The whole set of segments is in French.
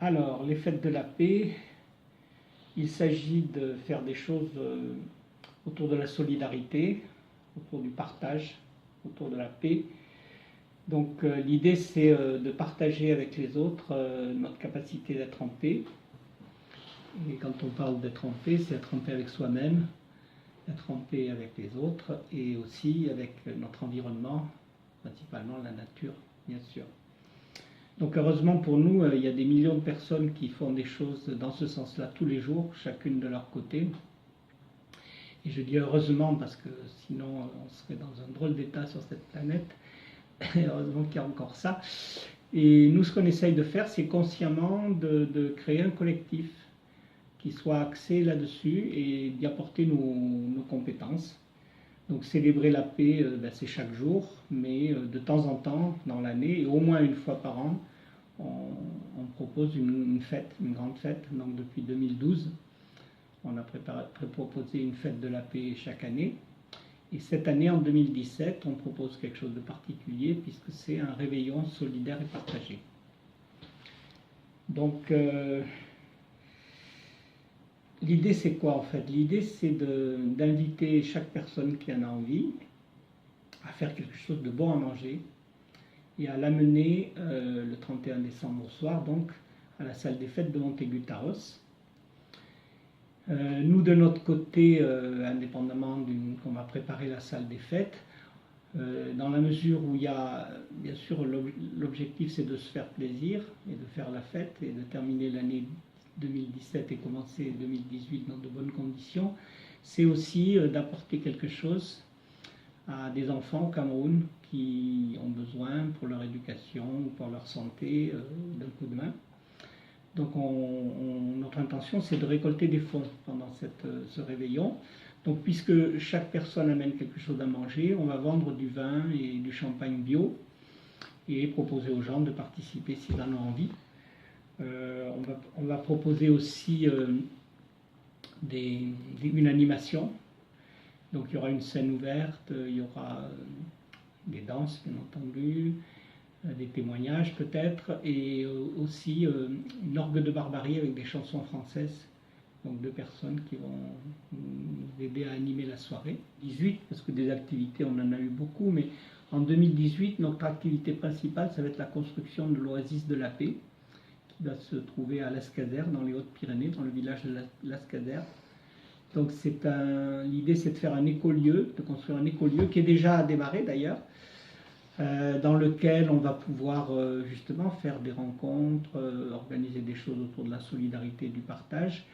Alors, les fêtes de la paix, il s'agit de faire des choses autour de la solidarité, autour du partage, autour de la paix. Donc l'idée c'est de partager avec les autres notre capacité d'être en paix. Et quand on parle d'être en paix, c'est être en paix avec soi-même, être en paix avec les autres et aussi avec notre environnement, principalement la nature, bien sûr. Donc heureusement pour nous, il y a des millions de personnes qui font des choses dans ce sens-là tous les jours, chacune de leur côté. Et je dis heureusement parce que sinon on serait dans un drôle d'état sur cette planète. Heureusement qu'il y a encore ça. Et nous, ce qu'on essaye de faire, c'est consciemment de créer un collectif qui soit axé là-dessus et d'y apporter nos compétences. Donc célébrer la paix, c'est chaque jour, mais de temps en temps dans l'année, et au moins une fois par an, on propose une fête, une grande fête. Donc depuis 2012, on a proposé une fête de la paix chaque année. Et cette année, en 2017, on propose quelque chose de particulier puisque c'est un réveillon solidaire et partagé. Donc, l'idée c'est quoi en fait? L'idée c'est d'inviter chaque personne qui en a envie à faire quelque chose de bon à manger et à l'amener le 31 décembre au soir, donc à la salle des fêtes de Montaigu-Taros. Nous, de notre côté, indépendamment qu'on va préparer la salle des fêtes, dans la mesure où il y a, bien sûr, l'objectif c'est de se faire plaisir et de faire la fête et de terminer l'année 2017 et commencer 2018 dans de bonnes conditions, c'est aussi d'apporter quelque chose à des enfants au Cameroun qui ont besoin pour leur éducation ou pour leur santé d'un coup de main. Donc notre intention c'est de récolter des fonds pendant ce réveillon. Donc puisque chaque personne amène quelque chose à manger, on va vendre du vin et du champagne bio et proposer aux gens de participer s'ils en ont envie. On va proposer aussi une animation. Donc il y aura une scène ouverte, il y aura des danses bien entendu, des témoignages peut-être, et aussi une orgue de barbarie avec des chansons françaises, donc deux personnes qui vont nous aider à animer la soirée. 18, parce que des activités on en a eu beaucoup, mais en 2018 notre activité principale ça va être la construction de l'oasis de la paix, qui va se trouver à Lascazères, dans les Hautes-Pyrénées, dans le village de Lascazères. Donc l'idée c'est de faire un écolieu, de construire un écolieu qui est déjà démarré d'ailleurs, dans lequel on va pouvoir justement faire des rencontres, organiser des choses autour de la solidarité et du partage,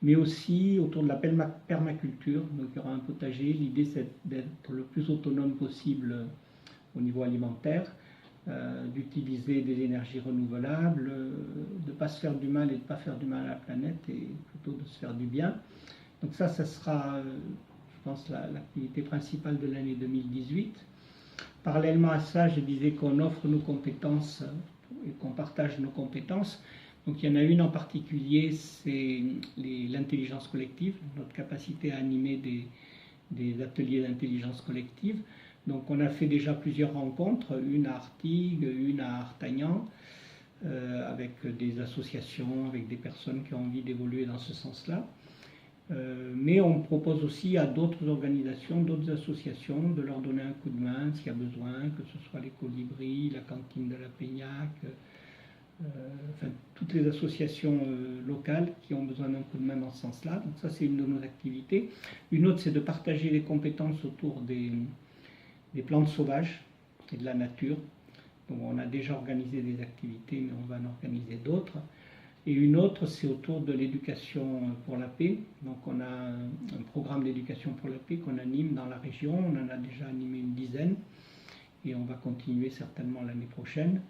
mais aussi autour de la permaculture. Donc il y aura un potager, l'idée c'est d'être le plus autonome possible au niveau alimentaire, d'utiliser des énergies renouvelables, de ne pas se faire du mal et de ne pas faire du mal à la planète, et plutôt de se faire du bien. Donc ça sera, je pense, l'activité principale de l'année 2018. Parallèlement à ça, je disais qu'on offre nos compétences et qu'on partage nos compétences. Donc il y en a une en particulier, c'est l'intelligence collective, notre capacité à animer des ateliers d'intelligence collective. Donc on a fait déjà plusieurs rencontres, une à Artigues, une à Artagnan, avec des associations, avec des personnes qui ont envie d'évoluer dans ce sens-là. Mais on propose aussi à d'autres organisations, d'autres associations, de leur donner un coup de main s'il y a besoin, que ce soit les Colibris, la cantine de la Peignac, enfin toutes les associations locales qui ont besoin d'un coup de main dans ce sens-là. Donc ça c'est une de nos activités. Une autre c'est de partager les compétences autour des plantes sauvages et de la nature. Donc on a déjà organisé des activités, mais on va en organiser d'autres. Et une autre, c'est autour de l'éducation pour la paix. Donc on a un programme d'éducation pour la paix qu'on anime dans la région. On en a déjà animé une dizaine et on va continuer certainement l'année prochaine.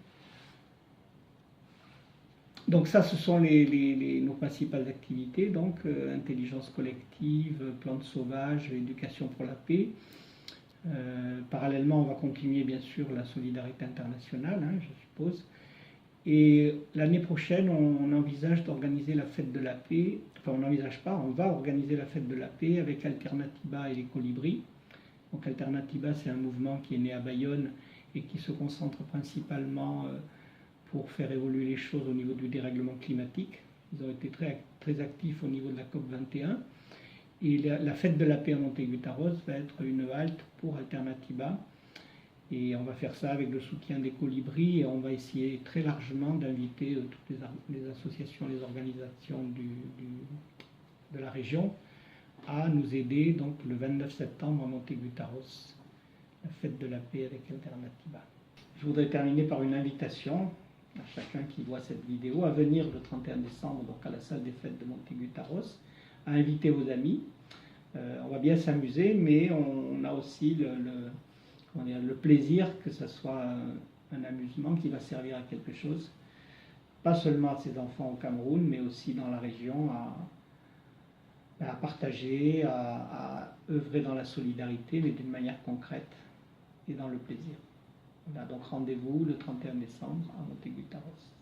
Donc ça, ce sont nos principales activités. Donc intelligence collective, plantes sauvages, éducation pour la paix. Parallèlement, on va continuer bien sûr la solidarité internationale, je suppose. Et l'année prochaine, on envisage d'organiser la fête de la paix. Enfin, on n'envisage pas, on va organiser la fête de la paix avec Alternativa et les Colibris. Donc Alternativa, c'est un mouvement qui est né à Bayonne et qui se concentre principalement pour faire évoluer les choses au niveau du dérèglement climatique. Ils ont été très, très actifs au niveau de la COP 21. Et la fête de la paix à Montegut-Aros va être une halte pour Alternativa. Et on va faire ça avec le soutien des Colibris et on va essayer très largement d'inviter toutes les associations, les organisations de la région à nous aider donc le 29 septembre à Montegut-Aros, la fête de la paix avec Alternativa. Je voudrais terminer par une invitation à chacun qui voit cette vidéo à venir le 31 décembre donc à la salle des fêtes de Montegut-Aros, à inviter vos amis. On va bien s'amuser, mais on a aussi le plaisir que ce soit un amusement qui va servir à quelque chose, pas seulement à ses enfants au Cameroun, mais aussi dans la région, à partager, à œuvrer dans la solidarité, mais d'une manière concrète et dans le plaisir. Voilà, donc rendez-vous le 31 décembre à Montegut-Aros.